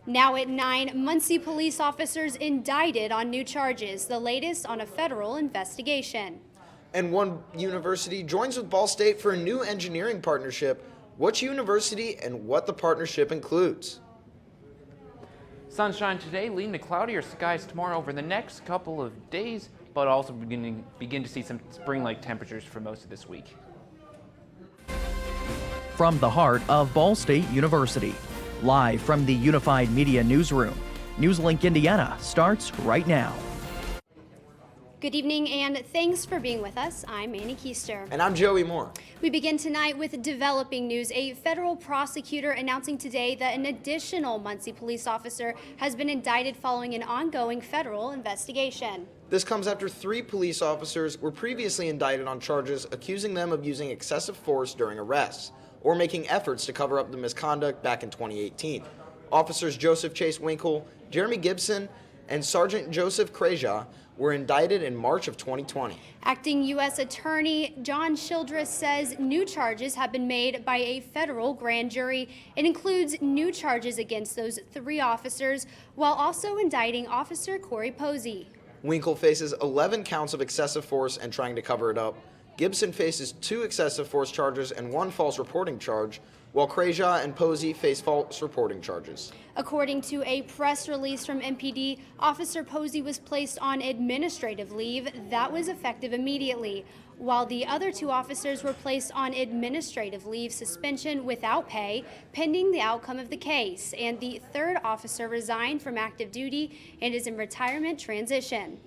Now at 9, Muncie police officers indicted on new charges, the latest on a federal investigation. And one university joins with Ball State for a new engineering partnership. Which university and what the partnership includes? Sunshine today, leading to cloudier skies tomorrow over the next couple of days, but also begin to see some spring-like temperatures for most of this week. From the heart of Ball State University, live from the Unified Media Newsroom, NewsLink Indiana starts right now. Good evening and thanks for being with us. I'm Annie Keister. And I'm Joey Moore. We begin tonight with developing news. A federal prosecutor announcing today that an additional Muncie police officer has been indicted following an ongoing federal investigation. This comes after 3 police officers were previously indicted on charges accusing them of using excessive force during arrests or making efforts to cover up the misconduct back in 2018. Officers Joseph Chase Winkle, Jeremy Gibson, and Sergeant Joseph Kreja were indicted in March of 2020. Acting U.S. Attorney John Childress says new charges have been made by a federal grand jury. It includes new charges against those 3 officers, while also indicting Officer Corey Posey. Winkle faces 11 counts of excessive force and trying to cover it up. Gibson faces 2 excessive force charges and 1 false reporting charge, while Kreja and Posey face false reporting charges. According to a press release from MPD, Officer Posey was placed on administrative leave that was effective immediately, while the other 2 officers were placed on administrative leave suspension without pay, pending the outcome of the case, and the 3rd officer resigned from active duty and is in retirement transition.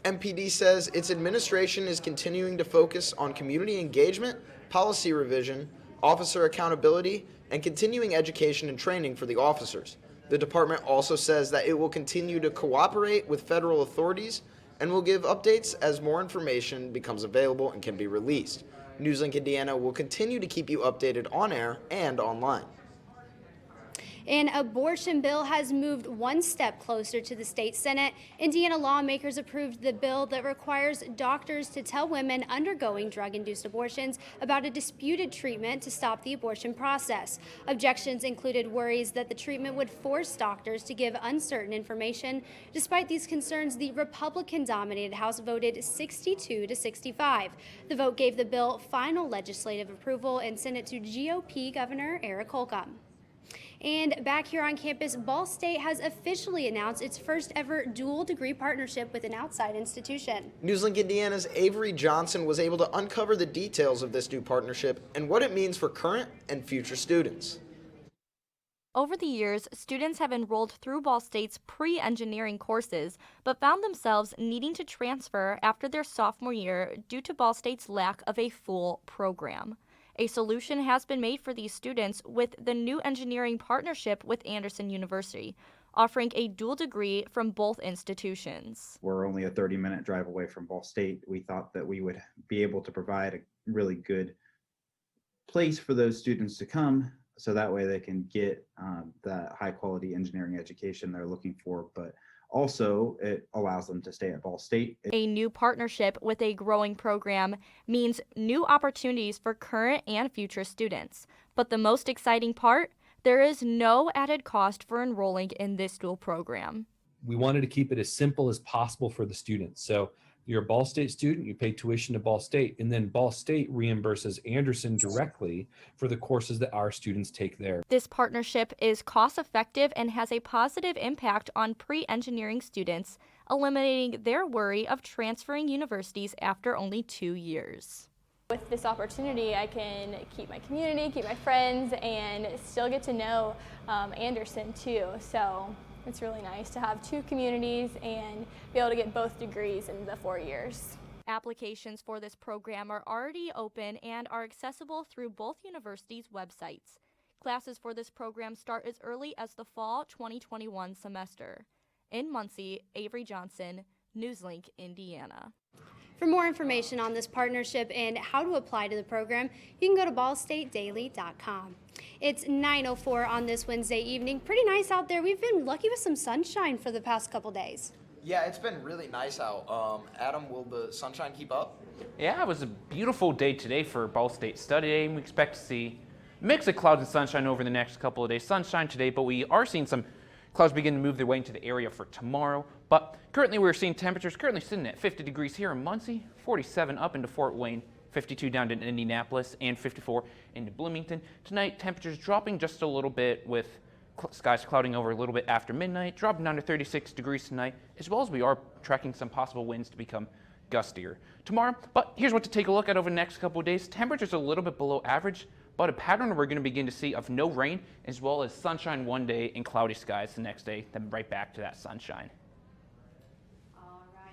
MPD says its administration is continuing to focus on community engagement, policy revision, officer accountability, and continuing education and training for the officers. The department also says that it will continue to cooperate with federal authorities and will give updates as more information becomes available and can be released. NewsLink Indiana will continue to keep you updated on air and online. An abortion bill has moved one step closer to the state Senate. Indiana lawmakers approved the bill that requires doctors to tell women undergoing drug-induced abortions about a disputed treatment to stop the abortion process. Objections included worries that the treatment would force doctors to give uncertain information. Despite these concerns, the Republican-dominated House voted 62 to 65. The vote gave the bill final legislative approval and sent it to GOP Governor Eric Holcomb. And back here on campus, Ball State has officially announced its first ever dual degree partnership with an outside institution. NewsLink Indiana's Avery Johnson was able to uncover the details of this new partnership and what it means for current and future students. Over the years, students have enrolled through Ball State's pre-engineering courses, but found themselves needing to transfer after their sophomore year due to Ball State's lack of a full program. A solution has been made for these students with the new engineering partnership with Anderson University, offering a dual degree from both institutions. We're only a 30-minute drive away from Ball State. We thought that we would be able to provide a really good place for those students to come, so that way they can get the high-quality engineering education they're looking for, but also, it allows them to stay at Ball State. A new partnership with a growing program means new opportunities for current and future students. But the most exciting part, there is no added cost for enrolling in this dual program. We wanted to keep it as simple as possible for the students. So you're a Ball State student, you pay tuition to Ball State, and then Ball State reimburses Anderson directly for the courses that our students take there. This partnership is cost-effective and has a positive impact on pre-engineering students, eliminating their worry of transferring universities after only 2 years. With this opportunity, I can keep my community, keep my friends, and still get to know Anderson too. So it's really nice to have 2 communities and be able to get both degrees in the 4 years. Applications for this program are already open and are accessible through both universities' websites. Classes for this program start as early as the fall 2021 semester. In Muncie, Avery Johnson, NewsLink, Indiana. For more information on this partnership and how to apply to the program, you can go to ballstatedaily.com. It's 9:04 on this Wednesday evening. Pretty nice out there. We've been lucky with some sunshine for the past couple days. Yeah, it's been really nice out. Adam, will the sunshine keep up? Yeah, it was a beautiful day today for Ball State Study Day, and we expect to see mix of clouds and sunshine over the next couple of days. Sunshine today, but we are seeing some clouds begin to move their way into the area for tomorrow. But currently we're seeing temperatures currently sitting at 50 degrees here in Muncie, 47 up into Fort Wayne, 52 down to Indianapolis, and 54 into Bloomington. Tonight, temperatures dropping just a little bit with skies clouding over a little bit after midnight, dropping down to 36 degrees tonight, as well as we are tracking some possible winds to become gustier tomorrow. But here's what to take a look at over the next couple of days. Temperatures a little bit below average, but a pattern we're going to begin to see of no rain, as well as sunshine one day and cloudy skies the next day, then right back to that sunshine.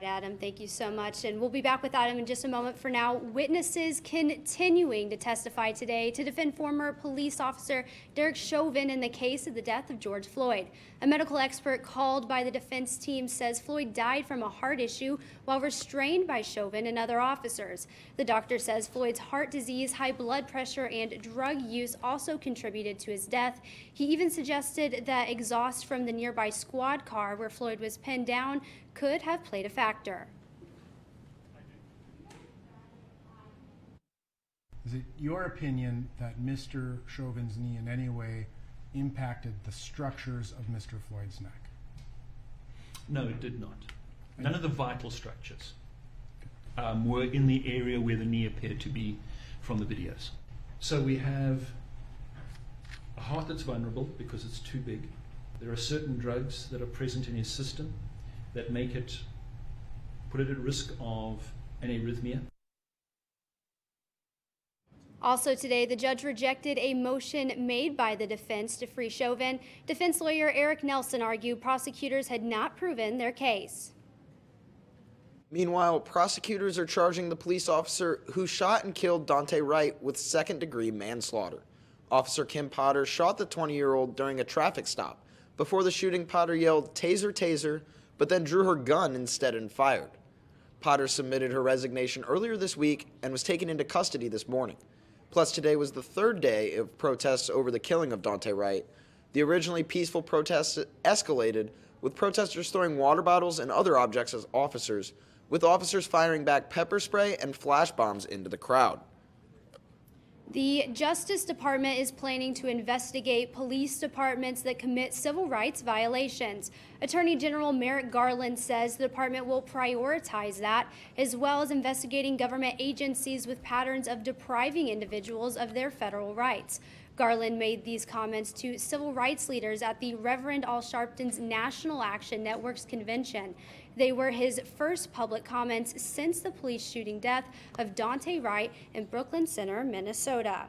Adam, thank you so much. And we'll be back with Adam in just a moment. For now, witnesses continuing to testify today to defend former police officer Derek Chauvin in the case of the death of George Floyd. A medical expert called by the defense team says Floyd died from a heart issue while restrained by Chauvin and other officers. The doctor says Floyd's heart disease, high blood pressure, and drug use also contributed to his death. He even suggested that exhaust from the nearby squad car where Floyd was pinned down could have played a factor. Is it your opinion that Mr. Chauvin's knee in any way impacted the structures of Mr. Floyd's neck? No, it did not. None of the vital structures were in the area where the knee appeared to be from the videos. So we have a heart that's vulnerable because it's too big. There are certain drugs that are present in his system that make it, put it at risk of an arrhythmia. Also today, the judge rejected a motion made by the defense to free Chauvin. Defense lawyer Eric Nelson argued prosecutors had not proven their case. Meanwhile, prosecutors are charging the police officer who shot and killed Dante Wright with second-degree manslaughter. Officer Kim Potter shot the 20-year-old during a traffic stop. Before the shooting, Potter yelled, "Taser, taser," but then drew her gun instead and fired. Potter submitted her resignation earlier this week and was taken into custody this morning. Plus, today was the third day of protests over the killing of Dante Wright. The originally peaceful protests escalated, with protesters throwing water bottles and other objects at officers, with officers firing back pepper spray and flash bombs into the crowd. The Justice Department is planning to investigate police departments that commit civil rights violations. Attorney General Merrick Garland says the department will prioritize that, as well as investigating government agencies with patterns of depriving individuals of their federal rights. Garland made these comments to civil rights leaders at the Reverend Al Sharpton's National Action Network's convention. They were his first public comments since the police shooting death of Dante Wright in Brooklyn Center, Minnesota.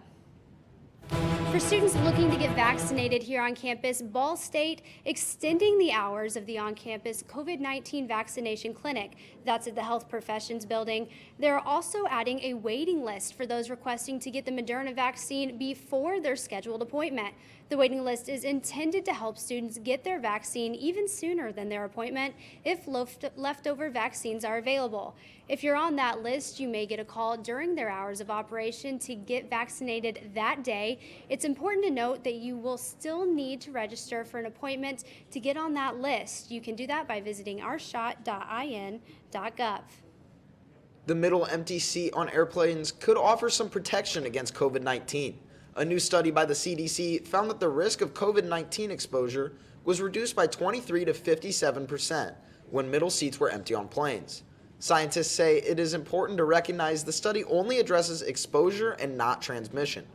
For students looking to get vaccinated here on campus, Ball State extending the hours of the on-campus COVID-19 vaccination clinic. That's at the Health Professions Building. They're also adding a waiting list for those requesting to get the Moderna vaccine before their scheduled appointment. The waiting list is intended to help students get their vaccine even sooner than their appointment if leftover vaccines are available. If you're on that list, you may get a call during their hours of operation to get vaccinated that day. It's important to note that you will still need to register for an appointment to get on that list. You can do that by visiting ourshot.in.gov. The middle empty seat on airplanes could offer some protection against COVID-19. A new study by the CDC found that the risk of COVID-19 exposure was reduced by 23 to 57% when middle seats were empty on planes. Scientists say it is important to recognize the study only addresses exposure and not transmission.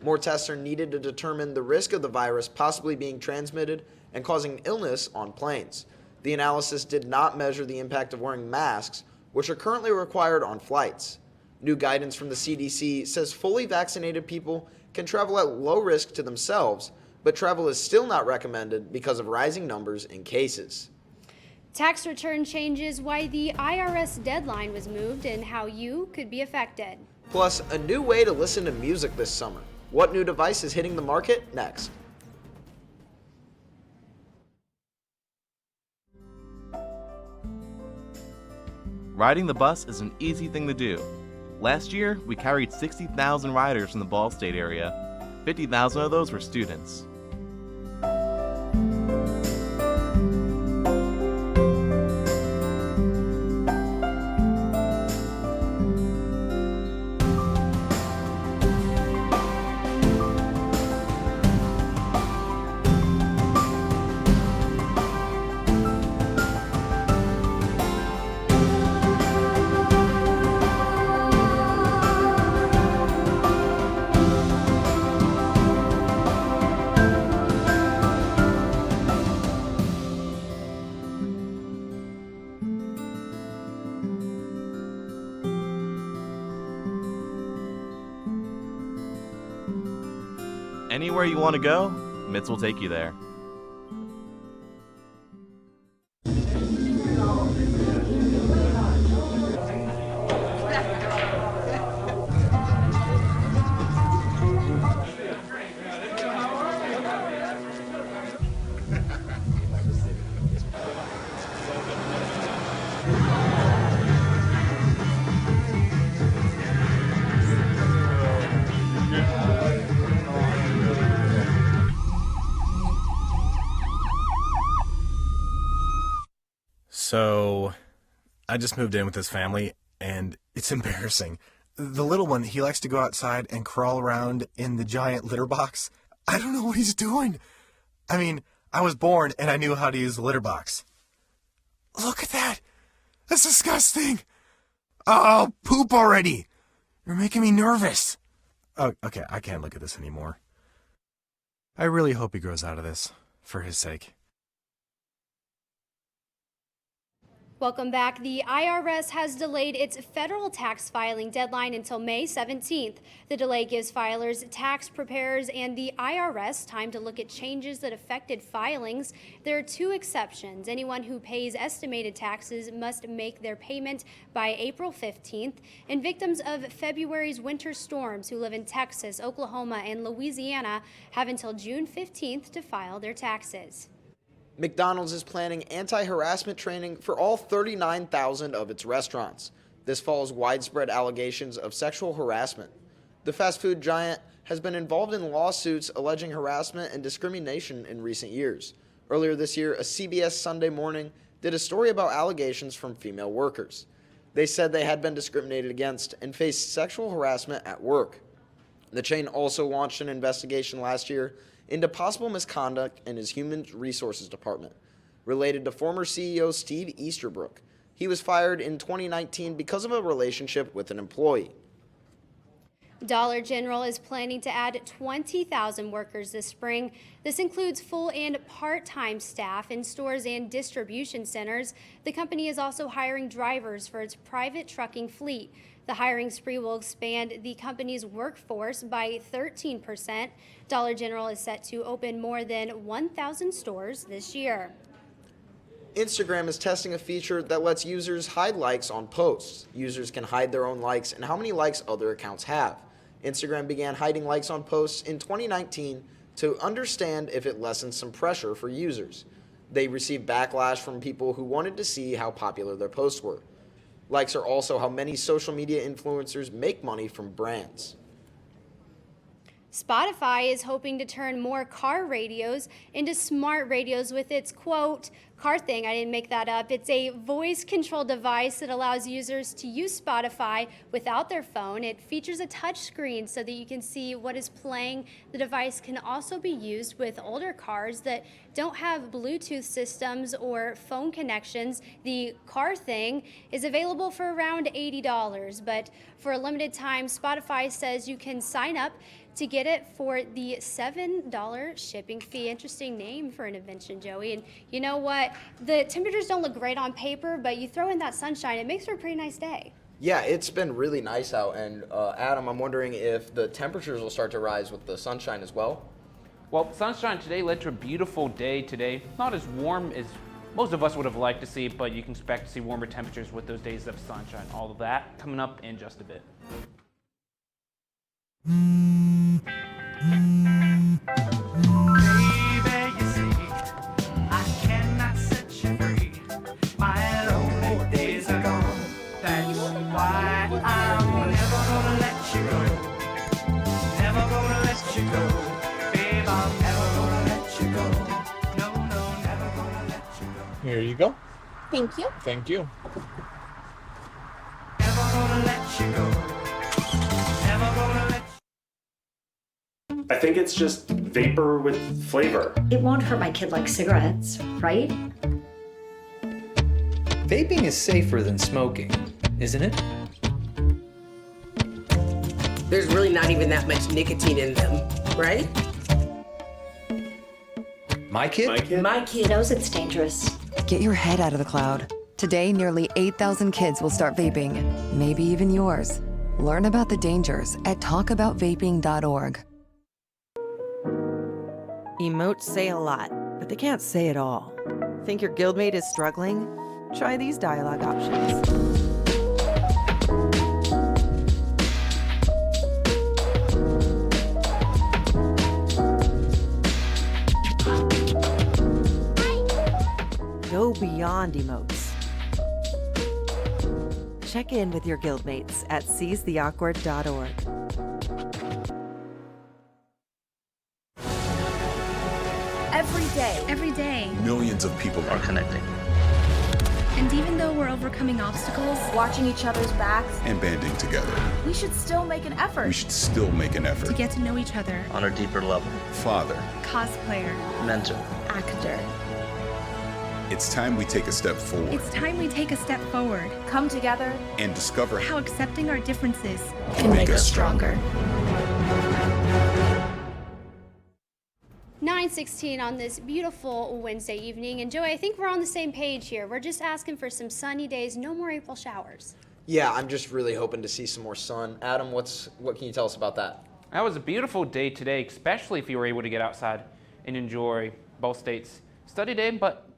More tests are needed to determine the risk of the virus possibly being transmitted and causing illness on planes. The analysis did not measure the impact of wearing masks, which are currently required on flights. New guidance from the CDC says fully vaccinated people can travel at low risk to themselves, but travel is still not recommended because of rising numbers in cases. Tax return changes, why the IRS deadline was moved, and how you could be affected. Plus, a new way to listen to music this summer. What new device is hitting the market next? Riding the bus is an easy thing to do. Last year, we carried 60,000 riders from the Ball State area. 50,000 of those were students. Anywhere you want to go, Mitts will take you there. So, I just moved in with this family, and it's embarrassing. The little one, he likes to go outside and crawl around in the giant litter box. I don't know what he's doing. I mean, I was born and I knew how to use the litter box. Look at that! That's disgusting! Oh, poop already! You're making me nervous. Oh, okay, I can't look at this anymore. I really hope he grows out of this, for his sake. Welcome back. The IRS has delayed its federal tax filing deadline until May 17th. The delay gives filers, tax preparers, and the IRS time to look at changes that affected filings. There are two exceptions. Anyone who pays estimated taxes must make their payment by April 15th, and victims of February's winter storms who live in Texas, Oklahoma, and Louisiana have until June 15th to file their taxes. McDonald's is planning anti-harassment training for all 39,000 of its restaurants. This follows widespread allegations of sexual harassment. The fast food giant has been involved in lawsuits alleging harassment and discrimination in recent years. Earlier this year, a CBS Sunday Morning did a story about allegations from female workers. They said they had been discriminated against and faced sexual harassment at work. The chain also launched an investigation last year into possible misconduct in his human resources department related to former CEO Steve Easterbrook. He was fired in 2019 because of a relationship with an employee. Dollar General is planning to add 20,000 workers this spring. This includes full and part-time staff in stores and distribution centers. The company is also hiring drivers for its private trucking fleet. The hiring spree will expand the company's workforce by 13%. Dollar General is set to open more than 1,000 stores this year. Instagram is testing a feature that lets users hide likes on posts. Users can hide their own likes and how many likes other accounts have. Instagram began hiding likes on posts in 2019 to understand if it lessens some pressure for users. They received backlash from people who wanted to see how popular their posts were. Likes are also how many social media influencers make money from brands. Spotify is hoping to turn more car radios into smart radios with its, quote, car thing. I didn't make that up. It's a voice control device that allows users to use Spotify without their phone. It features a touch screen so that you can see what is playing. The device can also be used with older cars that don't have Bluetooth systems or phone connections. The car thing is available for around $80, but for a limited time, Spotify says you can sign up to get it for the $7 shipping fee. Interesting name for an invention, Joey. And you know what? The temperatures don't look great on paper, but you throw in that sunshine, it makes for a pretty nice day. Yeah, it's been really nice out. And Adam, I'm wondering if the temperatures will start to rise with the sunshine as well. Well, sunshine today led to a beautiful day today. Not as warm as most of us would have liked to see, but you can expect to see warmer temperatures with those days of sunshine. All of that coming up in just a bit. Here you go. Thank you. Thank you. I think it's just vapor with flavor. It won't hurt my kid like cigarettes, right? Vaping is safer than smoking, isn't it? There's really not even that much nicotine in them, right? My kid? My kid knows it's dangerous. Get your head out of the cloud. Today, nearly 8,000 kids will start vaping, maybe even yours. Learn about the dangers at talkaboutvaping.org. Emotes say a lot, but they can't say it all. Think your guildmate is struggling? Try these dialogue options. Go beyond emotes. Check in with your guildmates at seizetheawkward.org. Every day, Millions of people are connecting and even though we're overcoming obstacles, watching each other's backs, and banding together. we should still make an effort. We should still make an effort to get to know each other. on a deeper level. Father, Cosplayer, mentor. Actor. It's time we take a step forward it's time we take a step forward. Come together. and discover How accepting our differences can make us stronger. 9:16 on this beautiful Wednesday evening. And Joey, I think we're on the same page here. We're just asking for some sunny days, no more April showers. Yeah, I'm just really hoping to see some more sun. Adam, what can you tell us about that? That was a beautiful day today, especially if you were able to get outside and enjoy Ball State's study day. But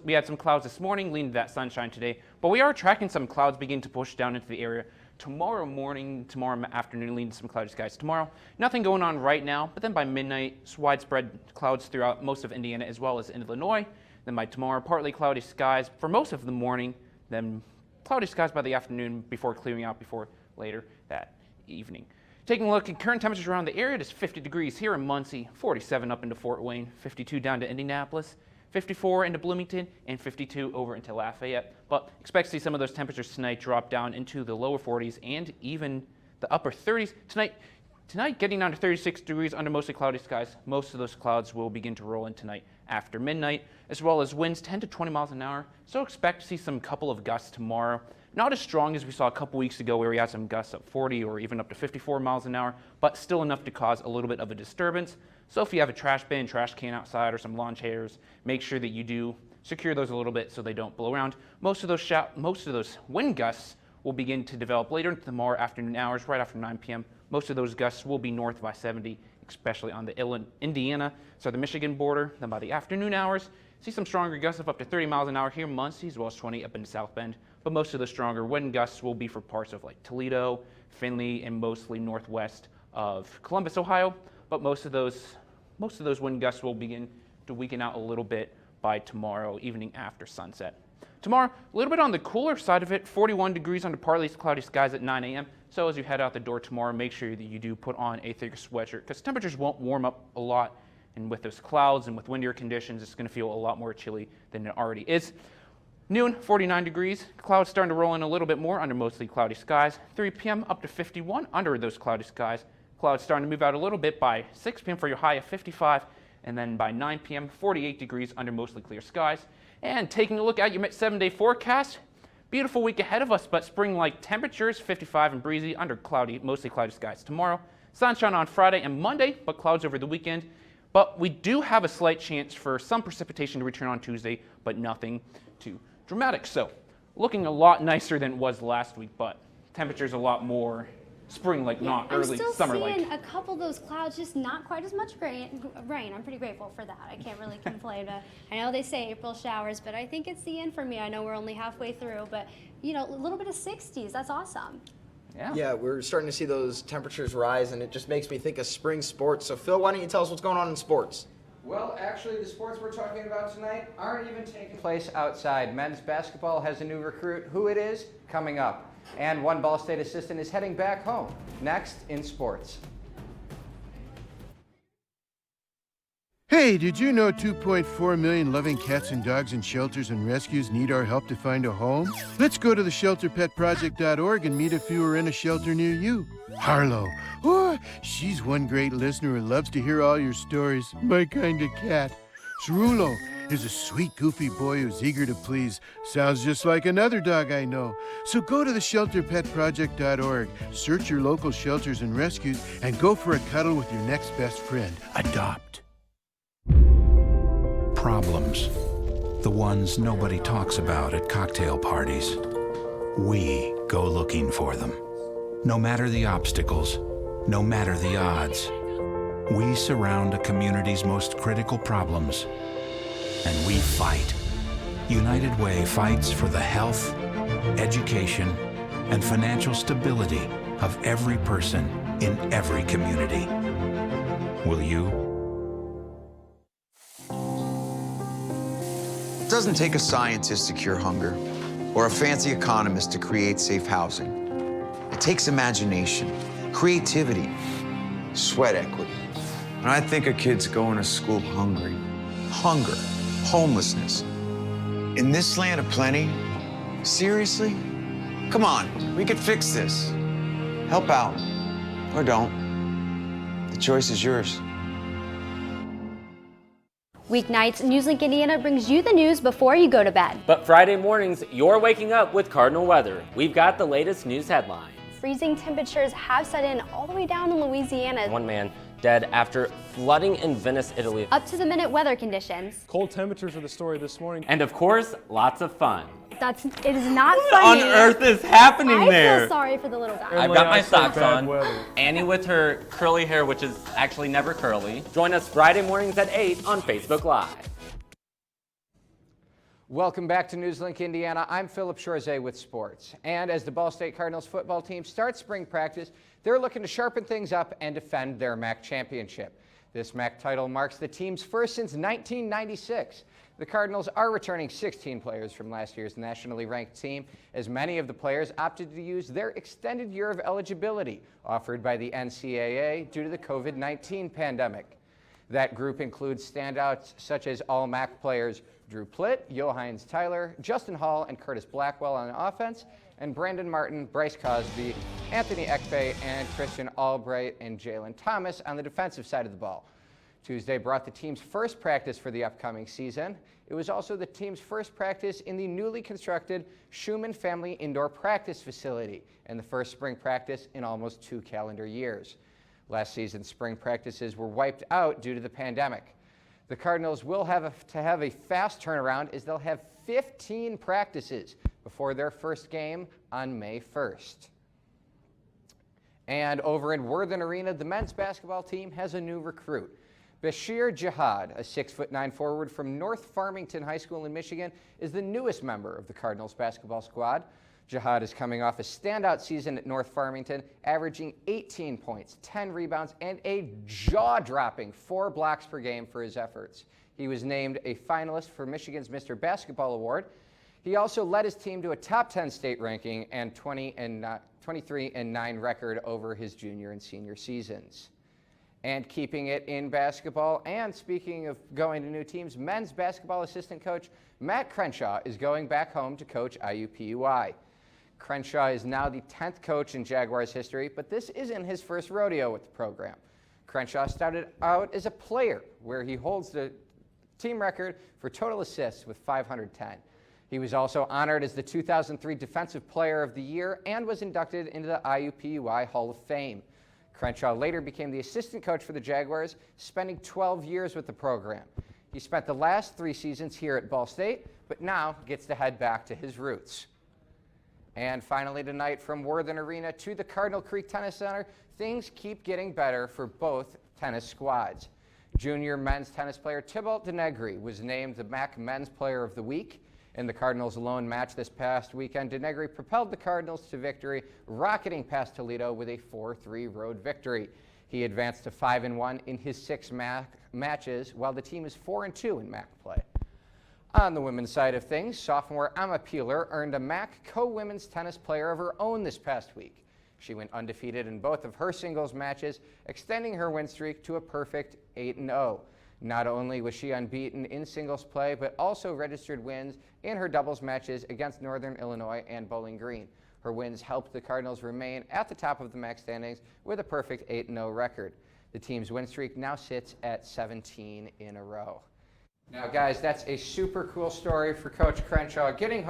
we had some clouds this morning, leading to that sunshine today. But we are tracking some clouds begin to push down into the area tomorrow morning, tomorrow afternoon, leading to some cloudy skies tomorrow. Nothing going on right now, but then by midnight, widespread clouds throughout most of Indiana as well as in Illinois. Then by tomorrow, partly cloudy skies for most of the morning, then cloudy skies by the afternoon before clearing out before later that evening. Taking a look at current temperatures around the area, it is 50 degrees here in Muncie, 47 up into Fort Wayne, 52 down to Indianapolis, 54 into Bloomington, and 52 over into Lafayette. But expect to see some of those temperatures tonight drop down into the lower 40s and even the upper 30s. Tonight getting down to 36 degrees under mostly cloudy skies. Most of those clouds will begin to roll in tonight after midnight, as well as winds 10 to 20 miles an hour. So expect to see some couple of gusts tomorrow. Not as strong as we saw a couple weeks ago where we had some gusts up 40 or even up to 54 miles an hour, but still enough to cause a little bit of a disturbance. So if you have a trash bin, trash can outside, or some lawn chairs, make sure that you do secure those a little bit so they don't blow around. Most of those wind gusts will begin to develop later into tomorrow afternoon hours, right after 9 p.m. Most of those gusts will be north of I-70, especially on the Indiana, southern Michigan border. Then by the afternoon hours, see some stronger gusts of up to 30 miles an hour here in Muncie, as well as 20 up into South Bend. But most of the stronger wind gusts will be for parts of like Toledo, Findlay, and mostly northwest of Columbus, Ohio. But most of those wind gusts will begin to weaken out a little bit by tomorrow evening after sunset. Tomorrow, a little bit on the cooler side of it, 41 degrees under partly cloudy skies at 9 a.m. So as you head out the door tomorrow, make sure that you do put on a thicker sweatshirt because temperatures won't warm up a lot. And with those clouds and with windier conditions, it's going to feel a lot more chilly than it already is. Noon, 49 degrees. Clouds starting to roll in a little bit more under mostly cloudy skies. 3 p.m. up to 51 under those cloudy skies. Clouds starting to move out a little bit by 6 p.m. for your high of 55. And then by 9 p.m., 48 degrees under mostly clear skies. And taking a look at your 7-day forecast, beautiful week ahead of us, but spring-like temperatures, 55 and breezy under mostly cloudy skies tomorrow. Sunshine on Friday and Monday, but clouds over the weekend. But we do have a slight chance for some precipitation to return on Tuesday, but nothing too dramatic. So looking a lot nicer than it was last week, but temperatures a lot more spring-like, not early summer-like. I'm still seeing a couple of those clouds, just not quite as much rain. I'm pretty grateful for that. I can't really complain. I know they say April showers, but I think it's the end for me. I know we're only halfway through, but a little bit of 60s. That's awesome. Yeah, we're starting to see those temperatures rise, and it just makes me think of spring sports. So, Phil, why don't you tell us what's going on in sports? Well, actually, the sports we're talking about tonight aren't even taking place outside. Men's basketball has a new recruit. Who it is? Coming up. And one Ball State assistant is heading back home. Next in sports. Hey, did you know 2.4 million loving cats and dogs in shelters and rescues need our help to find a home? Let's go to the shelterpetproject.org and meet a few who are in a shelter near you. Harlow, oh, she's one great listener who loves to hear all your stories. My kind of cat. Cerulo is a sweet, goofy boy who's eager to please. Sounds just like another dog I know. So go to the shelterpetproject.org, search your local shelters and rescues, and go for a cuddle with your next best friend. Adopt. Problems. The ones nobody talks about at cocktail parties. We go looking for them. No matter the obstacles, no matter the odds. We surround a community's most critical problems, and we fight. United Way fights for the health, education, and financial stability of every person in every community. Will you? It doesn't take a scientist to cure hunger or a fancy economist to create safe housing. It takes imagination, creativity, sweat equity. When I think of kids going to school hungry, hunger, homelessness, in this land of plenty, seriously? Come on, we could fix this. Help out, or don't. The choice is yours. Weeknights, NewsLink Indiana brings you the news before you go to bed. But Friday mornings, you're waking up with Cardinal weather. We've got the latest news headlines. Freezing temperatures have set in all the way down in Louisiana. One man dead after flooding in Venice, Italy. Up to the minute weather conditions. Cold temperatures are the story this morning. And of course, lots of fun. It is not funny. What on earth is happening there? I feel sorry for the little guy. I've got my socks on. Annie with her curly hair, which is actually never curly. Join us Friday mornings at 8 on Facebook Live. Welcome back to NewsLink Indiana. I'm Philip Chorzay with sports. And as the Ball State Cardinals football team starts spring practice, they're looking to sharpen things up and defend their MAC championship. This MAC title marks the team's first since 1996. The Cardinals are returning 16 players from last year's nationally ranked team, as many of the players opted to use their extended year of eligibility offered by the NCAA due to the COVID-19 pandemic. That group includes standouts such as all-MAC players Drew Plitt, Yohines Tyler, Justin Hall, and Curtis Blackwell on offense, and Brandon Martin, Bryce Cosby, Anthony Ekpe, and Christian Albright and Jalen Thomas on the defensive side of the ball. Tuesday brought the team's first practice for the upcoming season. It was also the team's first practice in the newly constructed Schumann Family Indoor Practice Facility, and the first spring practice in almost 2 calendar years. Last season's spring practices were wiped out due to the pandemic. The Cardinals will have to have a fast turnaround, as they'll have 15 practices before their first game on May 1st. And over in Worthen Arena, the men's basketball team has a new recruit. Bashir Jihad, a 6'9" forward from North Farmington High School in Michigan, is the newest member of the Cardinals basketball squad. Jihad is coming off a standout season at North Farmington, averaging 18 points, 10 rebounds, and a jaw-dropping 4 blocks per game for his efforts. He was named a finalist for Michigan's Mr. Basketball Award. He also led his team to a top 10 state ranking and 23-9 record over his junior and senior seasons. And keeping it in basketball, and speaking of going to new teams, men's basketball assistant coach Matt Crenshaw is going back home to coach IUPUI. Crenshaw is now the 10th coach in Jaguars history, but this isn't his first rodeo with the program. Crenshaw started out as a player, where he holds the team record for total assists with 510. He was also honored as the 2003 Defensive Player of the Year and was inducted into the IUPUI Hall of Fame. Crenshaw later became the assistant coach for the Jaguars, spending 12 years with the program. He spent the last 3 seasons here at Ball State, but now gets to head back to his roots. And finally tonight, from Worthen Arena to the Cardinal Creek Tennis Center, things keep getting better for both tennis squads. Junior men's tennis player Thibault Denegri was named the MAC Men's Player of the Week. In the Cardinals' lone match this past weekend, Denegri propelled the Cardinals to victory, rocketing past Toledo with a 4-3 road victory. He advanced to 5-1 in his 6 MAC matches, while the team is 4-2 in MAC play. On the women's side of things, sophomore Emma Peeler earned a MAC Co-Women's Tennis Player of her own this past week. She went undefeated in both of her singles matches, extending her win streak to a perfect 8-0. Not only was she unbeaten in singles play, but also registered wins in her doubles matches against Northern Illinois and Bowling Green. Her wins helped the Cardinals remain at the top of the MAC standings with a perfect 8-0 record. The team's win streak now sits at 17 in a row. Now, guys, that's a super cool story for Coach Crenshaw, getting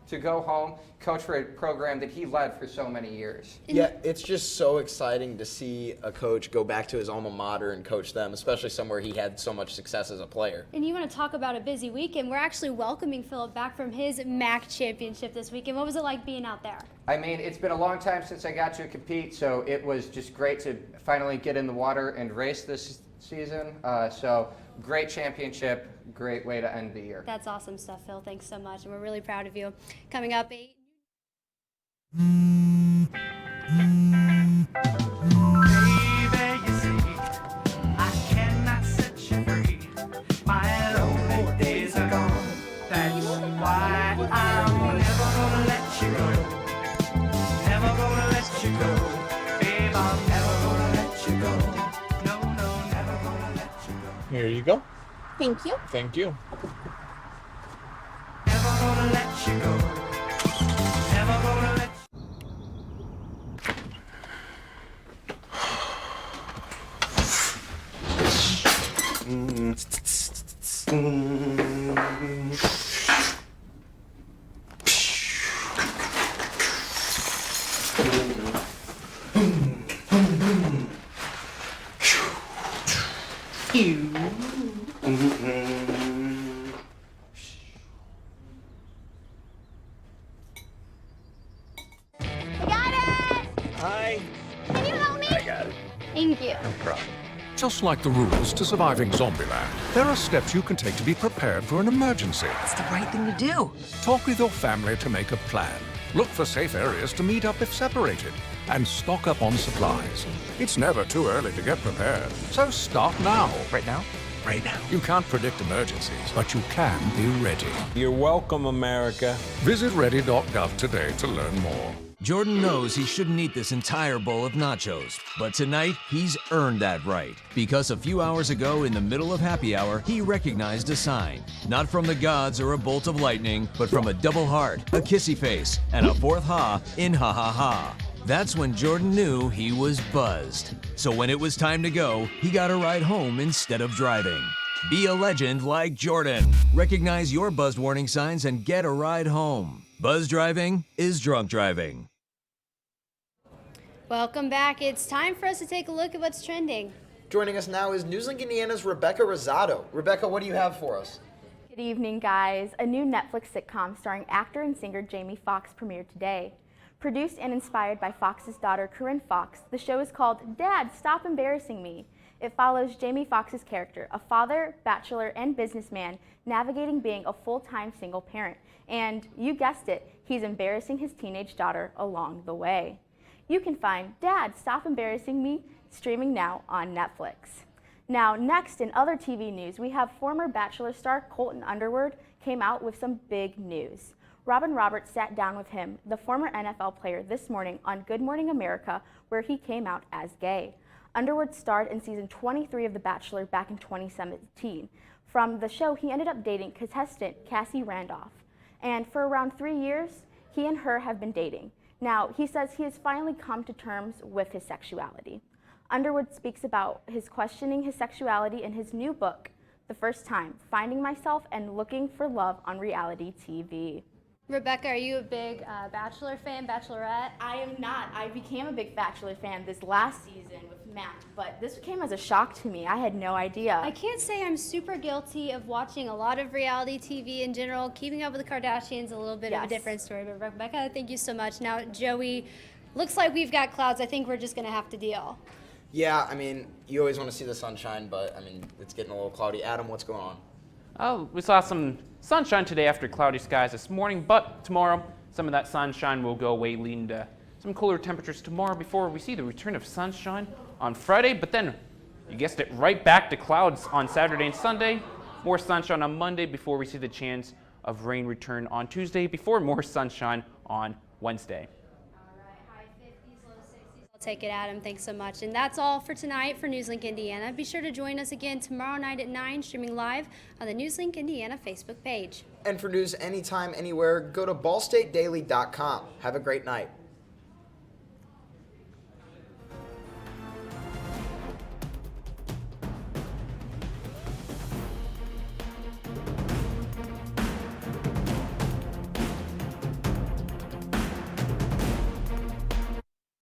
to go home, coach for a program that he led for so many years. Yeah, it's just so exciting to see a coach go back to his alma mater and coach them, especially somewhere he had so much success as a player. And you want to talk about a busy weekend? We're actually welcoming Philip back from his MAC championship this weekend. What was it like being out there? I mean, it's been a long time since I got to compete, so it was just great to finally get in the water and race this season. So great championship, great way to end the year. That's awesome stuff, Phil. Thanks so much, and we're really proud of you. Coming up, Here you go. Thank you. Thank you. Hi. Can you help me? I got it. Thank you. No problem. Just like the rules to surviving Zombieland, there are steps you can take to be prepared for an emergency. It's the right thing to do. Talk with your family to make a plan. Look for safe areas to meet up if separated. And stock up on supplies. It's never too early to get prepared. So start now. Right now? Right now. You can't predict emergencies, but you can be ready. You're welcome, America. Visit ready.gov today to learn more. Jordan knows he shouldn't eat this entire bowl of nachos, but tonight he's earned that right. Because a few hours ago, in the middle of happy hour, he recognized a sign. Not from the gods or a bolt of lightning, but from a double heart, a kissy face, and a fourth ha in ha ha ha. That's when Jordan knew he was buzzed. So when it was time to go, he got a ride home instead of driving. Be a legend like Jordan. Recognize your buzzed warning signs and get a ride home. Buzz driving is drunk driving. welcome back. It's time for us to take a look at what's trending. Joining us now is NewsLink Indiana's Rebecca Rosado. Rebecca, what do you have for us? Good evening, guys. A new Netflix sitcom starring actor and singer Jamie Foxx premiered today. Produced and inspired by Fox's daughter, Corinne Foxx, the show is called Dad, Stop Embarrassing Me. It follows Jamie Foxx's character, a father, bachelor, and businessman navigating being a full-time single parent. And you guessed it, he's embarrassing his teenage daughter along the way. You can find Dad, Stop Embarrassing Me streaming now on Netflix. Now, next in other TV news, we have former Bachelor star Colton Underwood came out with some big news. Robin Roberts sat down with him, the former NFL player, this morning on Good Morning America, where he came out as gay. Underwood starred in season 23 of The Bachelor back in 2017. From the show, he ended up dating contestant Cassie Randolph. And for around 3 years, he and her have been dating. Now, he says he has finally come to terms with his sexuality. Underwood speaks about his questioning his sexuality in his new book, The First Time, Finding Myself and Looking for Love on Reality TV. Rebecca, are you a big Bachelor fan, Bachelorette? I am not. I became a big Bachelor fan this last season with Matt, but this came as a shock to me. I had no idea. I can't say I'm super guilty of watching a lot of reality TV in general. Keeping Up with the Kardashians, a little bit of a different story. But Rebecca, thank you so much. Now, Joey, looks like we've got clouds. I think we're just going to have to deal. Yeah, I mean, you always want to see the sunshine, but, I mean, it's getting a little cloudy. Adam, what's going on? Oh, we saw some sunshine today after cloudy skies this morning, but tomorrow some of that sunshine will go away, leading to some cooler temperatures tomorrow before we see the return of sunshine on Friday. But then, you guessed it, right back to clouds on Saturday and Sunday. More sunshine on Monday before we see the chance of rain return on Tuesday, before more sunshine on Wednesday. Take it, Adam. Thanks so much. And that's all for tonight for NewsLink Indiana. Be sure to join us again tomorrow night at 9, streaming live on the NewsLink Indiana Facebook page. And for news anytime, anywhere, go to ballstatedaily.com. Have a great night.